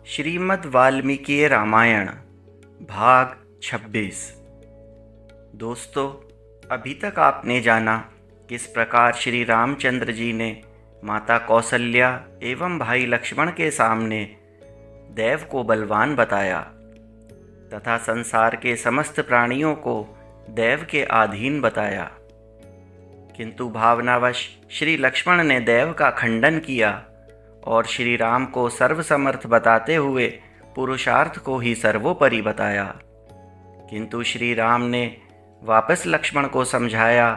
श्रीमद् वाल्मीकि रामायण भाग 26। दोस्तों, अभी तक आपने जाना किस प्रकार श्री रामचंद्र जी ने माता कौसल्या एवं भाई लक्ष्मण के सामने देव को बलवान बताया तथा संसार के समस्त प्राणियों को देव के अधीन बताया। किंतु भावनावश श्री लक्ष्मण ने देव का खंडन किया और श्री राम को सर्वसमर्थ बताते हुए पुरुषार्थ को ही सर्वोपरि बताया। किंतु श्री राम ने वापस लक्ष्मण को समझाया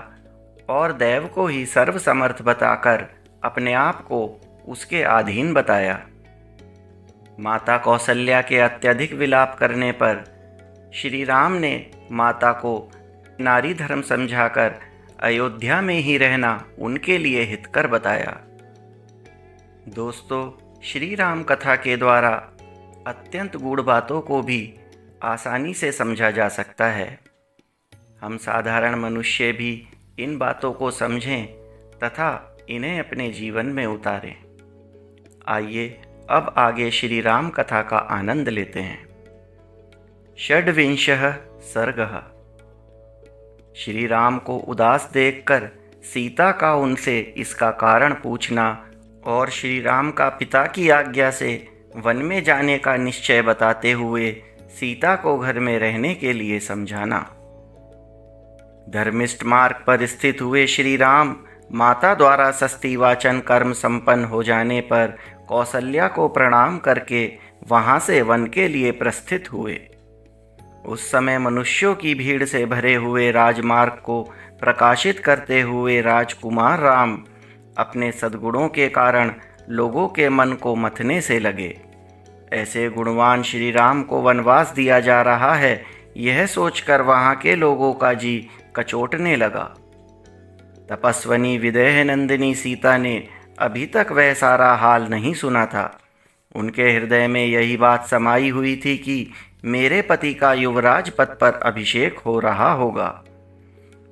और देव को ही सर्वसमर्थ बताकर अपने आप को उसके अधीन बताया। माता कौसल्या के अत्यधिक विलाप करने पर श्री राम ने माता को नारी धर्म समझाकर अयोध्या में ही रहना उनके लिए हितकर बताया। दोस्तों, श्री राम कथा के द्वारा अत्यंत गूढ़ बातों को भी आसानी से समझा जा सकता है। हम साधारण मनुष्य भी इन बातों को समझें तथा इन्हें अपने जीवन में उतारें। आइए अब आगे श्री राम कथा का आनंद लेते हैं। षड्विंशः सर्गः। श्री राम को उदास देखकर सीता का उनसे इसका कारण पूछना और श्री राम का पिता की आज्ञा से वन में जाने का निश्चय बताते हुए सीता को घर में रहने के लिए समझाना। धर्मिष्ठ मार्ग पर स्थित हुए श्री राम माता द्वारा सस्ती वाचन कर्म संपन्न हो जाने पर कौसल्या को प्रणाम करके वहां से वन के लिए प्रस्थित हुए। उस समय मनुष्यों की भीड़ से भरे हुए राजमार्ग को प्रकाशित करते हुए राजकुमार राम अपने सद्गुणों के कारण लोगों के मन को मथने से लगे। ऐसे गुणवान श्री राम को वनवास दिया जा रहा है, यह सोचकर वहाँ के लोगों का जी कचोटने लगा। तपस्वनी विदेह नंदिनी सीता ने अभी तक वह सारा हाल नहीं सुना था। उनके हृदय में यही बात समाई हुई थी कि मेरे पति का युवराज पद पर अभिषेक हो रहा होगा।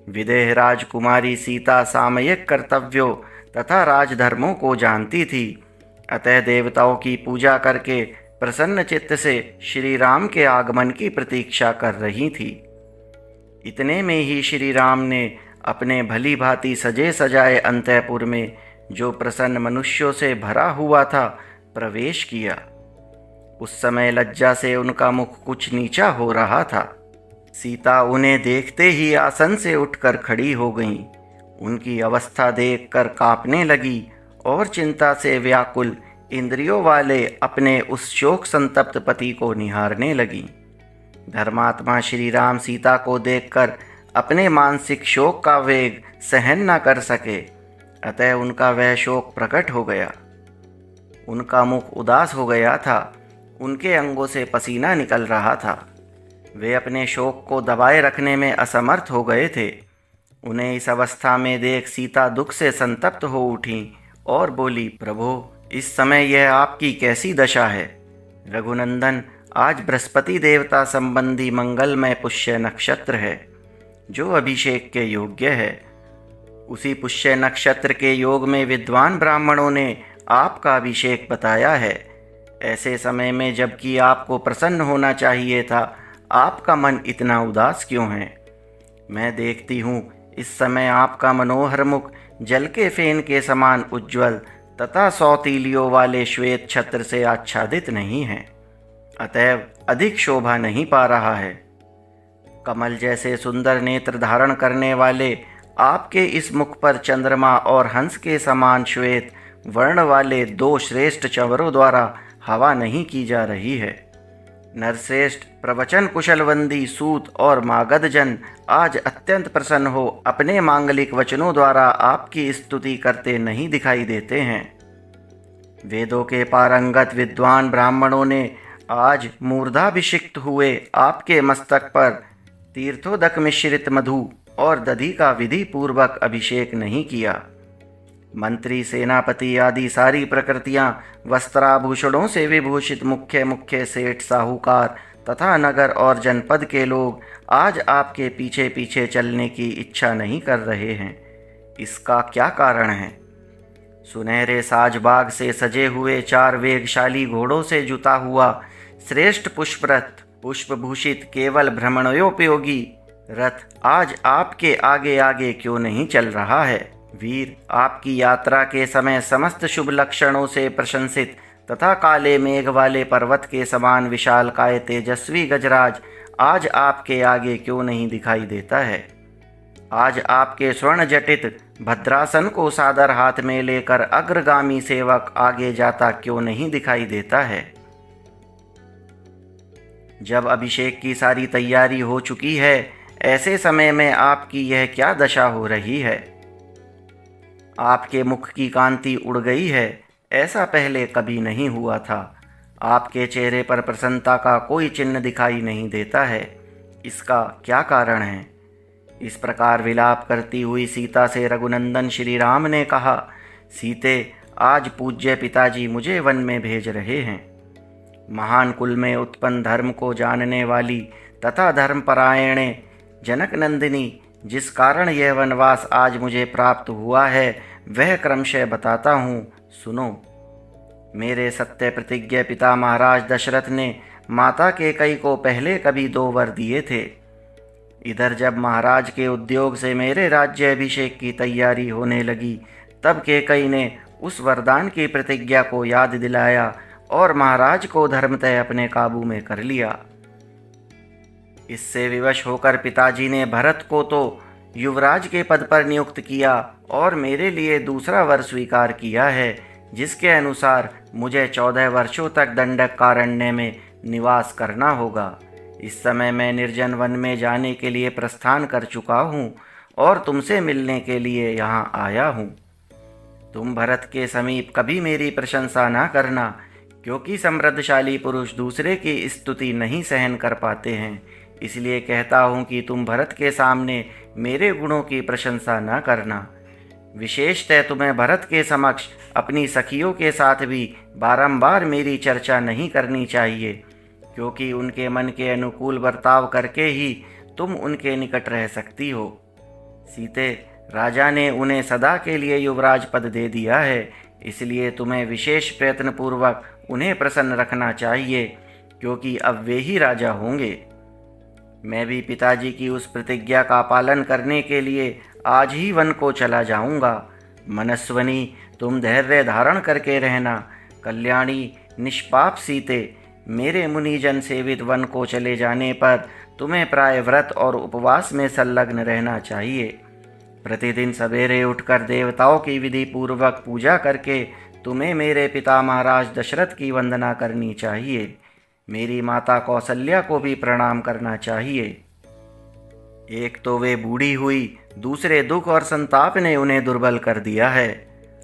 विदेह राजकुमारी सीता सामयिक कर्तव्यों तथा राजधर्मों को जानती थी, अतः देवताओं की पूजा करके प्रसन्न चित्त से श्री राम के आगमन की प्रतीक्षा कर रही थी। इतने में ही श्री राम ने अपने भली भांति सजे सजाए अंतःपुर में, जो प्रसन्न मनुष्यों से भरा हुआ था, प्रवेश किया। उस समय लज्जा से उनका मुख कुछ नीचा हो रहा था। सीता उन्हें देखते ही आसन से उठकर खड़ी हो गईं। उनकी अवस्था देखकर कांपने लगी और चिंता से व्याकुल इंद्रियों वाले अपने उस शोक संतप्त पति को निहारने लगीं। धर्मात्मा श्री राम सीता को देखकर अपने मानसिक शोक का वेग सहन न कर सके, अतः उनका वह शोक प्रकट हो गया। उनका मुख उदास हो गया था, उनके अंगों से पसीना निकल रहा था। वे अपने शोक को दबाए रखने में असमर्थ हो गए थे। उन्हें इस अवस्था में देख सीता दुख से संतप्त हो उठीं और बोली, प्रभु, इस समय यह आपकी कैसी दशा है? रघुनंदन, आज बृहस्पति देवता संबंधी मंगलमय पुष्य नक्षत्र है, जो अभिषेक के योग्य है। उसी पुष्य नक्षत्र के योग में विद्वान ब्राह्मणों ने आपका अभिषेक बताया है। ऐसे समय में जबकि आपको प्रसन्न होना चाहिए था, आपका मन इतना उदास क्यों है? मैं देखती हूँ इस समय आपका मनोहर मुख जल के फेन के समान उज्ज्वल तथा 100 तीलियों वाले श्वेत छत्र से आच्छादित नहीं है, अतएव अधिक शोभा नहीं पा रहा है। कमल जैसे सुंदर नेत्र धारण करने वाले आपके इस मुख पर चंद्रमा और हंस के समान श्वेत वर्ण वाले 2 श्रेष्ठ चंवरों द्वारा हवा नहीं की जा रही है। नरश्रेष्ठ प्रवचन कुशलवंदी सूत और मागध जन आज अत्यंत प्रसन्न हो अपने मांगलिक वचनों द्वारा आपकी स्तुति करते नहीं दिखाई देते हैं। वेदों के पारंगत विद्वान ब्राह्मणों ने आज मूर्धाभिषिक्त हुए आपके मस्तक पर तीर्थोदक मिश्रित मधु और दधि का विधि पूर्वक अभिषेक नहीं किया। मंत्री, सेनापति आदि सारी प्रकृतियां वस्त्राभूषणों से विभूषित मुख्य मुख्य सेठ, साहूकार तथा नगर और जनपद के लोग आज आपके पीछे पीछे चलने की इच्छा नहीं कर रहे हैं। इसका क्या कारण है? सुनहरे साजबाग से सजे हुए 4 वेगशाली घोड़ों से जुता हुआ श्रेष्ठ पुष्परथ, पुष्पभूषित केवल भ्रमणोपयोगी रथ आज आपके आगे आगे क्यों नहीं चल रहा है? वीर, आपकी यात्रा के समय समस्त शुभ लक्षणों से प्रशंसित तथा काले मेघ वाले पर्वत के समान विशालकाय तेजस्वी गजराज आज आपके आगे क्यों नहीं दिखाई देता है? आज आपके स्वर्ण जटित भद्रासन को सादर हाथ में लेकर अग्रगामी सेवक आगे जाता क्यों नहीं दिखाई देता है? जब अभिषेक की सारी तैयारी हो चुकी है, ऐसे समय में आपकी यह क्या दशा हो रही है? आपके मुख की कांति उड़ गई है, ऐसा पहले कभी नहीं हुआ था। आपके चेहरे पर प्रसन्नता का कोई चिन्ह दिखाई नहीं देता है, इसका क्या कारण है? इस प्रकार विलाप करती हुई सीता से रघुनंदन श्री राम ने कहा, सीते, आज पूज्य पिताजी मुझे वन में भेज रहे हैं। महान कुल में उत्पन्न धर्म को जानने वाली तथा धर्मपरायणे जनक नंदिनी, जिस कारण यह वनवास आज मुझे प्राप्त हुआ है वह क्रमशः बताता हूँ, सुनो। मेरे सत्य प्रतिज्ञ पिता महाराज दशरथ ने माता केकई को पहले कभी 2 वर दिए थे। इधर जब महाराज के उद्योग से मेरे राज्य अभिषेक की तैयारी होने लगी, तब केकई ने उस वरदान की प्रतिज्ञा को याद दिलाया और महाराज को धर्मतः अपने काबू में कर लिया। इससे विवश होकर पिताजी ने भरत को तो युवराज के पद पर नियुक्त किया और मेरे लिए दूसरा वर स्वीकार किया है, जिसके अनुसार मुझे 14 वर्षों तक दंडकारण्य में निवास करना होगा। इस समय मैं निर्जन वन में जाने के लिए प्रस्थान कर चुका हूँ और तुमसे मिलने के लिए यहाँ आया हूँ। तुम भरत के समीप कभी मेरी प्रशंसा ना करना, क्योंकि समृद्धशाली पुरुष दूसरे की स्तुति नहीं सहन कर पाते हैं। इसलिए कहता हूँ कि तुम भरत के सामने मेरे गुणों की प्रशंसा न करना। विशेषतः तुम्हें भरत के समक्ष अपनी सखियों के साथ भी बारंबार मेरी चर्चा नहीं करनी चाहिए, क्योंकि उनके मन के अनुकूल बर्ताव करके ही तुम उनके निकट रह सकती हो। सीते, राजा ने उन्हें सदा के लिए युवराज पद दे दिया है, इसलिए तुम्हें विशेष प्रयत्न पूर्वक उन्हें प्रसन्न रखना चाहिए, क्योंकि अब वे ही राजा होंगे। मैं भी पिताजी की उस प्रतिज्ञा का पालन करने के लिए आज ही वन को चला जाऊंगा। मनस्वनी, तुम धैर्य धारण करके रहना। कल्याणी, निष्पाप सीते, मेरे मुनिजन सेवित वन को चले जाने पर तुम्हें प्राय व्रत और उपवास में संलग्न रहना चाहिए। प्रतिदिन सवेरे उठकर देवताओं की विधि पूर्वक पूजा करके तुम्हें मेरे पिता महाराज दशरथ की वंदना करनी चाहिए। मेरी माता कौसल्या को भी प्रणाम करना चाहिए। एक तो वे बूढ़ी हुई, दूसरे दुख और संताप ने उन्हें दुर्बल कर दिया है।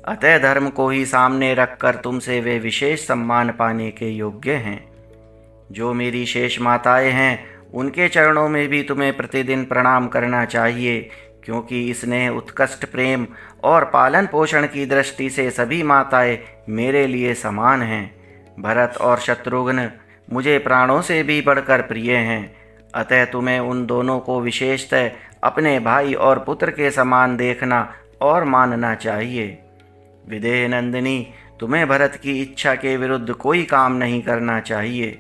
अतः धर्म को ही सामने रखकर तुमसे वे विशेष सम्मान पाने के योग्य हैं। जो मेरी शेष माताएं हैं, उनके चरणों में भी तुम्हें प्रतिदिन प्रणाम करना चाहिए, क्योंकि स्नेह, उत्कृष्ट प्रेम और पालन पोषण की दृष्टि से सभी माताएं मेरे लिए समान हैं। भरत और शत्रुघ्न मुझे प्राणों से भी बढ़कर प्रिय हैं, अतः तुम्हें उन दोनों को विशेषतः अपने भाई और पुत्र के समान देखना और मानना चाहिए। विदेह नंदिनी, तुम्हें भरत की इच्छा के विरुद्ध कोई काम नहीं करना चाहिए,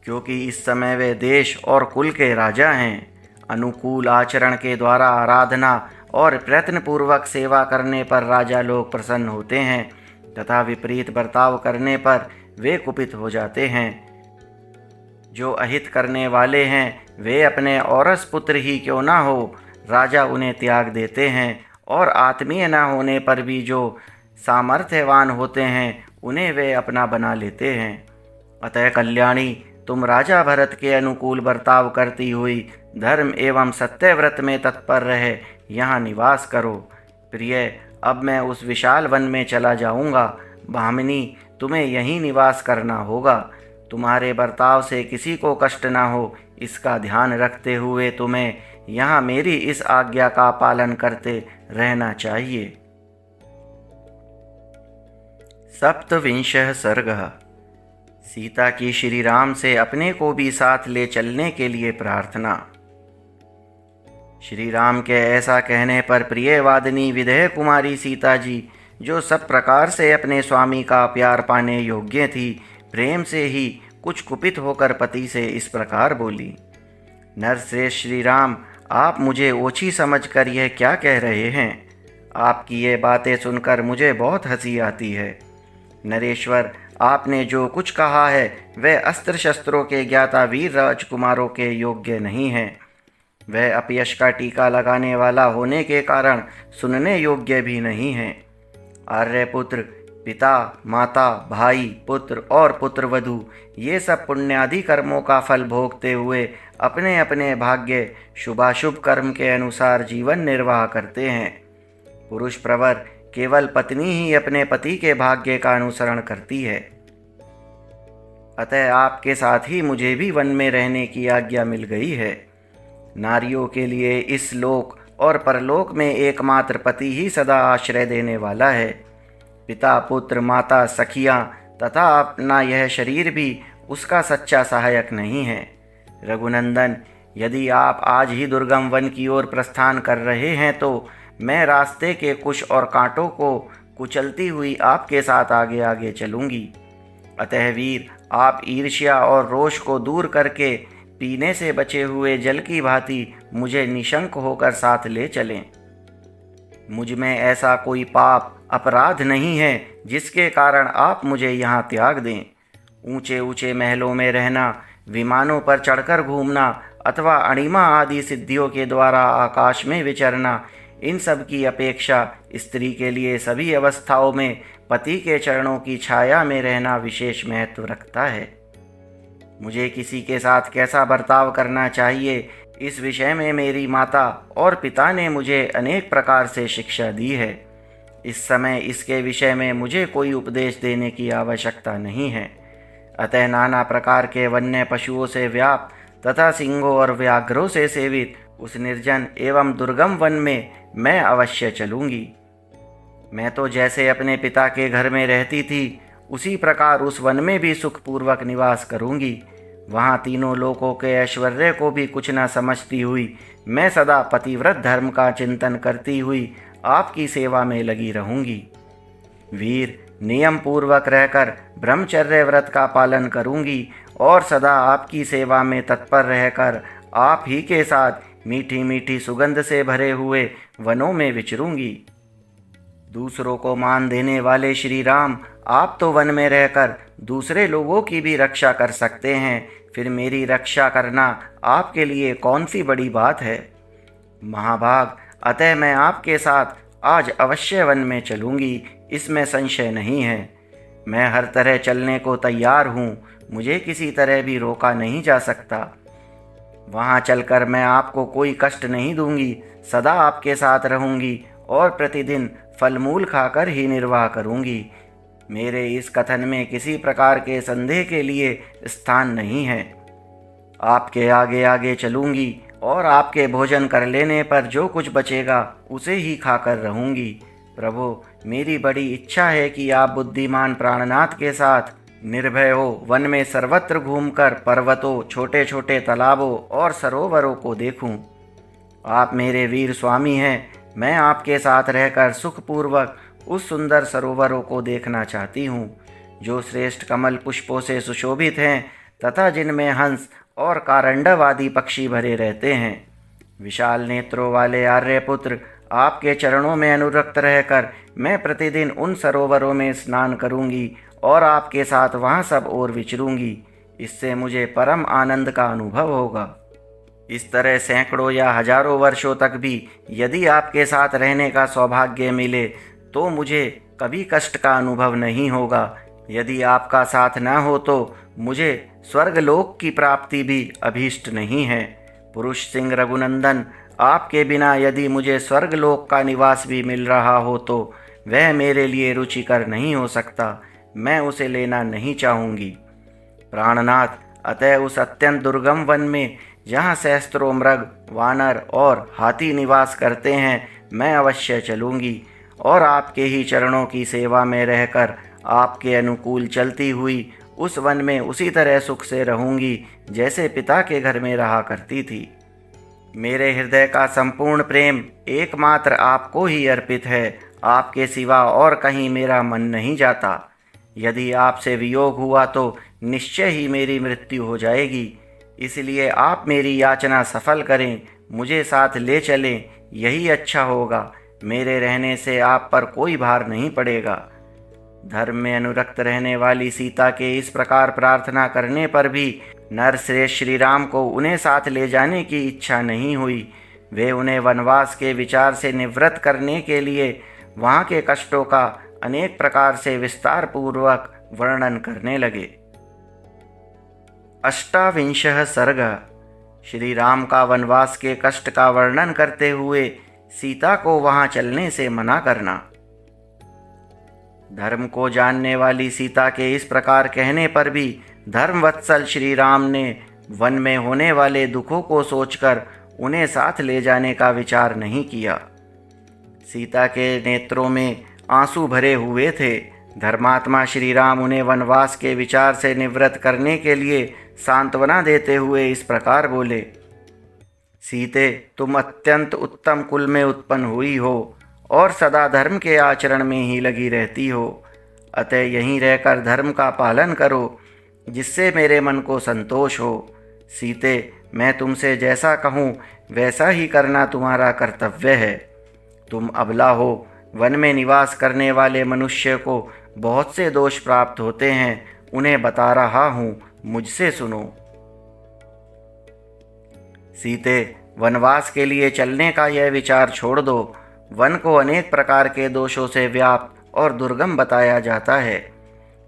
क्योंकि इस समय वे देश और कुल के राजा हैं। अनुकूल आचरण के द्वारा आराधना और प्रयत्नपूर्वक सेवा करने पर राजा लोग प्रसन्न होते हैं तथा विपरीत बर्ताव करने पर वे कुपित हो जाते हैं। जो अहित करने वाले हैं वे अपने औरस पुत्र ही क्यों ना हो, राजा उन्हें त्याग देते हैं, और आत्मीय न होने पर भी जो सामर्थ्यवान होते हैं उन्हें वे अपना बना लेते हैं। अतः कल्याणी, तुम राजा भरत के अनुकूल बर्ताव करती हुई धर्म एवं सत्य व्रत में तत्पर रहे यहाँ निवास करो। प्रिय, अब मैं उस विशाल वन में चला जाऊँगा। भामिनी, तुम्हें यहीं निवास करना होगा। तुम्हारे बर्ताव से किसी को कष्ट ना हो, इसका ध्यान रखते हुए तुम्हें यहाँ मेरी इस आज्ञा का पालन करते रहना चाहिए। सप्तविंशः सर्गः। सीता की श्री राम से अपने को भी साथ ले चलने के लिए प्रार्थना। श्री राम के ऐसा कहने पर प्रियवादिनी विदेह कुमारी सीता जी जो सब प्रकार से अपने स्वामी का प्यार पाने योग्य थी, प्रेम से ही कुछ कुपित होकर पति से इस प्रकार बोली, नरश्रेष्ठ श्री राम, आप मुझे ओछी समझकर यह क्या कह रहे हैं? आपकी ये बातें सुनकर मुझे बहुत हंसी आती है। नरेश्वर, आपने जो कुछ कहा है वह अस्त्र शस्त्रों के ज्ञाता वीर राजकुमारों के योग्य नहीं है। वह अपयश का टीका लगाने वाला होने के कारण सुनने योग्य भी नहीं है। आर्यपुत्र, पिता, माता, भाई, पुत्र और पुत्रवधू ये सब पुण्यादि कर्मों का फल भोगते हुए अपने अपने भाग्य शुभाशुभ कर्म के अनुसार जीवन निर्वाह करते हैं। पुरुष प्रवर केवल पत्नी ही अपने पति के भाग्य का अनुसरण करती है। अतः आपके साथ ही मुझे भी वन में रहने की आज्ञा मिल गई है। नारियों के लिए इस लोक और परलोक में एकमात्र पति ही सदा आश्रय देने वाला है। पिता, पुत्र, माता, सखियाँ तथा अपना यह शरीर भी उसका सच्चा सहायक नहीं है। रघुनंदन, यदि आप आज ही दुर्गम वन की ओर प्रस्थान कर रहे हैं तो मैं रास्ते के कुश और कांटों को कुचलती हुई आपके साथ आगे आगे चलूँगी। अतः वीर, आप ईर्ष्या और रोष को दूर करके पीने से बचे हुए जल की भांति मुझे निशंक होकर साथ ले चलें। मुझ में ऐसा कोई पाप अपराध नहीं है जिसके कारण आप मुझे यहाँ त्याग दें। ऊंचे ऊंचे महलों में रहना, विमानों पर चढ़कर घूमना अथवा अणिमा आदि सिद्धियों के द्वारा आकाश में विचरना, इन सब की अपेक्षा स्त्री के लिए सभी अवस्थाओं में पति के चरणों की छाया में रहना विशेष महत्व रखता है। मुझे किसी के साथ कैसा बर्ताव करना चाहिए, इस विषय में मेरी माता और पिता ने मुझे अनेक प्रकार से शिक्षा दी है। इस समय इसके विषय में मुझे कोई उपदेश देने की आवश्यकता नहीं है। अतः नाना प्रकार के वन्य पशुओं से व्याप्त तथा सिंहों और व्याघ्रों से सेवित उस निर्जन एवं दुर्गम वन में मैं अवश्य चलूँगी। मैं तो जैसे अपने पिता के घर में रहती थी, उसी प्रकार उस वन में भी सुखपूर्वक निवास करूँगी। वहाँ तीनों लोकों के ऐश्वर्य को भी कुछ न समझती हुई मैं सदा पतिव्रत धर्म का चिंतन करती हुई आपकी सेवा में लगी रहूँगी। वीर, नियम पूर्वक रहकर ब्रह्मचर्य व्रत का पालन करूँगी और सदा आपकी सेवा में तत्पर रहकर आप ही के साथ मीठी मीठी सुगंध से भरे हुए वनों में विचरूंगी। दूसरों को मान देने वाले श्री राम, आप तो वन में रहकर दूसरे लोगों की भी रक्षा कर सकते हैं, फिर मेरी रक्षा करना आपके लिए कौन सी बड़ी बात है? महाभाग, अतः मैं आपके साथ आज अवश्य वन में चलूँगी, इसमें संशय नहीं है। मैं हर तरह चलने को तैयार हूँ, मुझे किसी तरह भी रोका नहीं जा सकता। वहाँ चलकर मैं आपको कोई कष्ट नहीं दूंगी, सदा आपके साथ रहूँगी और प्रतिदिन फल मूल खाकर ही निर्वाह करूँगी। मेरे इस कथन में किसी प्रकार के संदेह के लिए स्थान नहीं है। आपके आगे आगे चलूँगी और आपके भोजन कर लेने पर जो कुछ बचेगा उसे ही खाकर रहूँगी। प्रभु, मेरी बड़ी इच्छा है कि आप बुद्धिमान प्राणनाथ के साथ निर्भय हो वन में सर्वत्र घूमकर पर्वतों, छोटे छोटे तालाबों और सरोवरों को देखूं। आप मेरे वीर स्वामी हैं, मैं आपके साथ रहकर सुखपूर्वक उस सुंदर सरोवरों को देखना चाहती हूँ जो श्रेष्ठ कमल पुष्पों से सुशोभित हैं तथा जिनमें हंस और कारंडव आदि पक्षी भरे रहते हैं। विशाल नेत्रों वाले आर्यपुत्र, आपके चरणों में अनुरक्त रहकर मैं प्रतिदिन उन सरोवरों में स्नान करूँगी और आपके साथ वहाँ सब ओर विचरूंगी। इससे मुझे परम आनंद का अनुभव होगा। इस तरह सैकड़ों या हजारों वर्षों तक भी यदि आपके साथ रहने का सौभाग्य मिले तो मुझे कभी कष्ट का अनुभव नहीं होगा। यदि आपका साथ न हो तो मुझे स्वर्गलोक की प्राप्ति भी अभीष्ट नहीं है। पुरुष सिंह रघुनंदन, आपके बिना यदि मुझे स्वर्गलोक का निवास भी मिल रहा हो तो वह मेरे लिए रुचिकर नहीं हो सकता। मैं उसे लेना नहीं चाहूँगी। प्राणनाथ, अतः उस अत्यंत दुर्गम वन में जहाँ सहस्त्रों मृग, वानर और हाथी निवास करते हैं मैं अवश्य चलूँगी और आपके ही चरणों की सेवा में रहकर आपके अनुकूल चलती हुई उस वन में उसी तरह सुख से रहूँगी जैसे पिता के घर में रहा करती थी। मेरे हृदय का संपूर्ण प्रेम एकमात्र आपको ही अर्पित है। आपके सिवा और कहीं मेरा मन नहीं जाता। यदि आपसे वियोग हुआ तो निश्चय ही मेरी मृत्यु हो जाएगी। इसलिए आप मेरी याचना सफल करें, मुझे साथ ले चलें, यही अच्छा होगा। मेरे रहने से आप पर कोई भार नहीं पड़ेगा। धर्म में अनुरक्त रहने वाली सीता के इस प्रकार प्रार्थना करने पर भी नरश्रेष्ठ श्री राम को उन्हें साथ ले जाने की इच्छा नहीं हुई। वे उन्हें वनवास के विचार से निवृत्त करने के लिए वहाँ के कष्टों का अनेक प्रकार से विस्तार पूर्वक वर्णन करने लगे। अष्टाविंशः सर्ग। श्री राम का वनवास के कष्ट का वर्णन करते हुए सीता को वहाँ चलने से मना करना। धर्म को जानने वाली सीता के इस प्रकार कहने पर भी धर्मवत्सल श्री राम ने वन में होने वाले दुखों को सोचकर उन्हें साथ ले जाने का विचार नहीं किया। सीता के नेत्रों में आंसू भरे हुए थे। धर्मात्मा श्री राम उन्हें वनवास के विचार से निवृत्त करने के लिए सांत्वना देते हुए इस प्रकार बोले। सीते, तुम अत्यंत उत्तम कुल में उत्पन्न हुई हो और सदा धर्म के आचरण में ही लगी रहती हो। अतः यहीं रहकर धर्म का पालन करो, जिससे मेरे मन को संतोष हो। सीते, मैं तुमसे जैसा कहूँ वैसा ही करना तुम्हारा कर्तव्य है। तुम अबला हो। वन में निवास करने वाले मनुष्य को बहुत से दोष प्राप्त होते हैं, उन्हें बता रहा हूँ, मुझसे सुनो। सीते, वनवास के लिए चलने का यह विचार छोड़ दो। वन को अनेक प्रकार के दोषों से व्याप्त और दुर्गम बताया जाता है।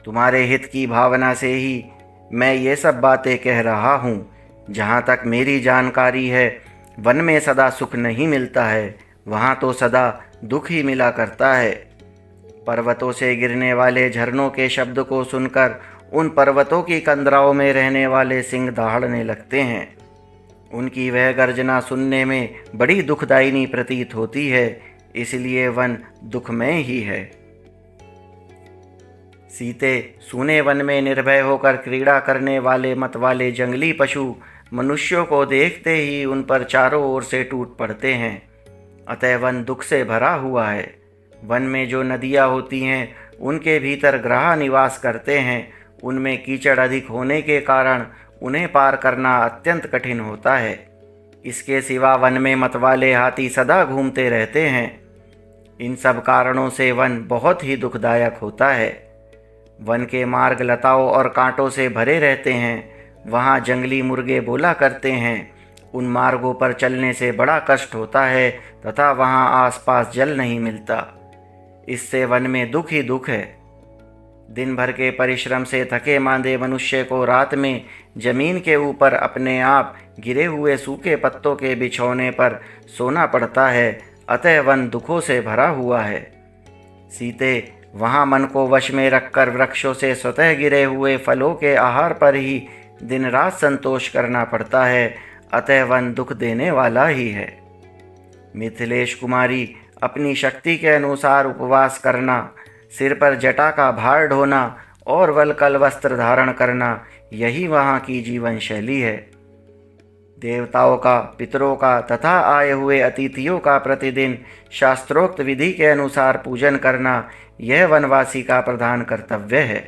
तुम्हारे हित की भावना से ही मैं ये सब बातें कह रहा हूँ। जहाँ तक मेरी जानकारी है, वन में सदा सुख नहीं मिलता है, वहाँ तो सदा दुख ही मिला करता है। पर्वतों से गिरने वाले झरनों के शब्द को सुनकर उन पर्वतों की कंदराओं में रहने वाले सिंह दहाड़ने लगते हैं। उनकी वह गर्जना सुनने में बड़ी दुखदायिनी प्रतीत होती है, इसलिए वन दुखमय ही है। सीते, सूने वन में निर्भय होकर क्रीड़ा करने वाले मत वाले जंगली पशु मनुष्यों को देखते ही उन पर चारों ओर से टूट पड़ते हैं। अतः वन दुख से भरा हुआ है। वन में जो नदियाँ होती हैं, उनके भीतर ग्रह निवास करते हैं। उनमें कीचड़ अधिक होने के कारण उन्हें पार करना अत्यंत कठिन होता है। इसके सिवा वन में मतवाले हाथी सदा घूमते रहते हैं। इन सब कारणों से वन बहुत ही दुखदायक होता है। वन के मार्ग लताओं और कांटों से भरे रहते हैं। वहाँ जंगली मुर्गे बोला करते हैं। उन मार्गों पर चलने से बड़ा कष्ट होता है तथा वहाँ आसपास जल नहीं मिलता। इससे वन में दुख ही दुख है। दिन भर के परिश्रम से थके मांदे मनुष्य को रात में जमीन के ऊपर अपने आप गिरे हुए सूखे पत्तों के बिछौने पर सोना पड़ता है। अतः वन दुखों से भरा हुआ है। सीते, वहाँ मन को वश में रखकर वृक्षों से स्वतः गिरे हुए फलों के आहार पर ही दिन रात संतोष करना पड़ता है। अतः वन दुख देने वाला ही है। मिथिलेश कुमारी, अपनी शक्ति के अनुसार उपवास करना, सिर पर जटा का भार ढोना और वलकल वस्त्र धारण करना, यही वहाँ की जीवन शैली है। देवताओं का, पितरों का तथा आए हुए अतिथियों का प्रतिदिन शास्त्रोक्त विधि के अनुसार पूजन करना, यह वनवासी का प्रधान कर्तव्य है।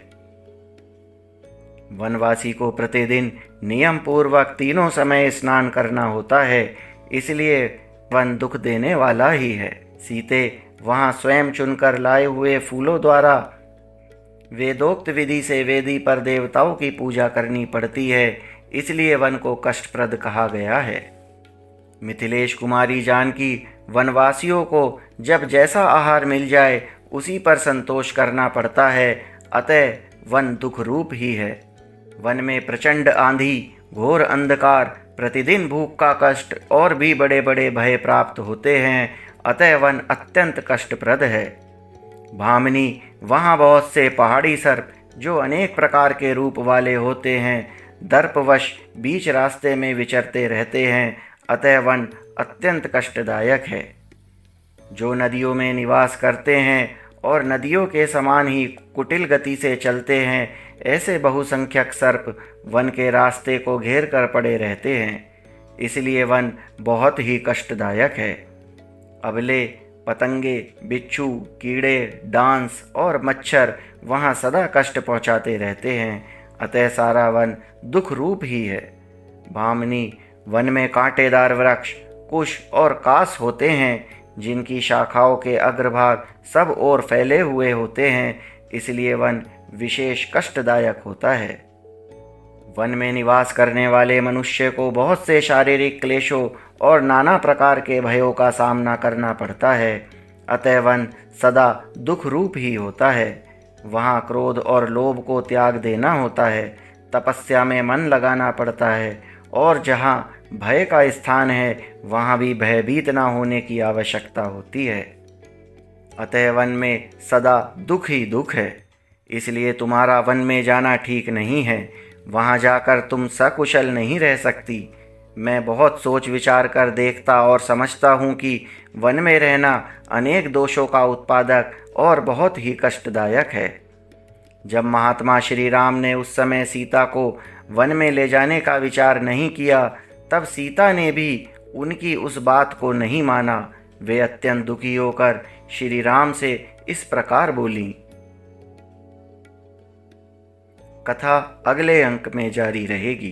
वनवासी को प्रतिदिन नियम पूर्वक तीनों समय स्नान करना होता है, इसलिए वन दुख देने वाला ही है। सीते, वहाँ स्वयं चुनकर लाए हुए फूलों द्वारा वेदोक्त विधि से वेदी पर देवताओं की पूजा करनी पड़ती है, इसलिए वन को कष्टप्रद कहा गया है। मिथिलेश कुमारी जानकी, वनवासियों को जब जैसा आहार मिल जाए उसी पर संतोष करना पड़ता है। अतः वन दुख रूप ही है। वन में प्रचंड आंधी, घोर अंधकार, प्रतिदिन भूख का कष्ट और भी बड़े बड़े भय प्राप्त होते हैं। अतः वन अत्यंत कष्टप्रद है। भामिनी, वहाँ बहुत से पहाड़ी सर्प जो अनेक प्रकार के रूप वाले होते हैं, दर्पवश बीच रास्ते में विचरते रहते हैं। अतः वन अत्यंत कष्टदायक है। जो नदियों में निवास करते हैं और नदियों के समान ही कुटिल गति से चलते हैं, ऐसे बहुसंख्यक सर्प वन के रास्ते को घेर कर पड़े रहते हैं। इसलिए वन बहुत ही कष्टदायक है। अबले, पतंगे, बिच्छू, कीड़े, डांस और मच्छर वहाँ सदा कष्ट पहुँचाते रहते हैं, अतः सारा वन दुख रूप ही है। भामिनी, वन में कांटेदार वृक्ष, कुश और कास होते हैं, जिनकी शाखाओं के अग्रभाग सब ओर फैले हुए होते हैं, इसलिए वन विशेष कष्टदायक होता है। वन में निवास करने वाले मनुष्य को बहुत से शारीरिक क्लेशों और नाना प्रकार के भयों का सामना करना पड़ता है, अतः वन सदा दुख रूप ही होता है। वहाँ क्रोध और लोभ को त्याग देना होता है, तपस्या में मन लगाना पड़ता है, और जहाँ भय का स्थान है वहाँ भी भयभीत न होने की आवश्यकता होती है। अतः वन में सदा दुख ही दुख है, इसलिए तुम्हारा वन में जाना ठीक नहीं है। वहाँ जाकर तुम सकुशल नहीं रह सकती। मैं बहुत सोच विचार कर देखता और समझता हूँ कि वन में रहना अनेक दोषों का उत्पादक और बहुत ही कष्टदायक है। जब महात्मा श्री राम ने उस समय सीता को वन में ले जाने का विचार नहीं किया, तब सीता ने भी उनकी उस बात को नहीं माना। वे अत्यंत दुखी होकर श्री राम से इस प्रकार बोली। कथा अगले अंक में जारी रहेगी।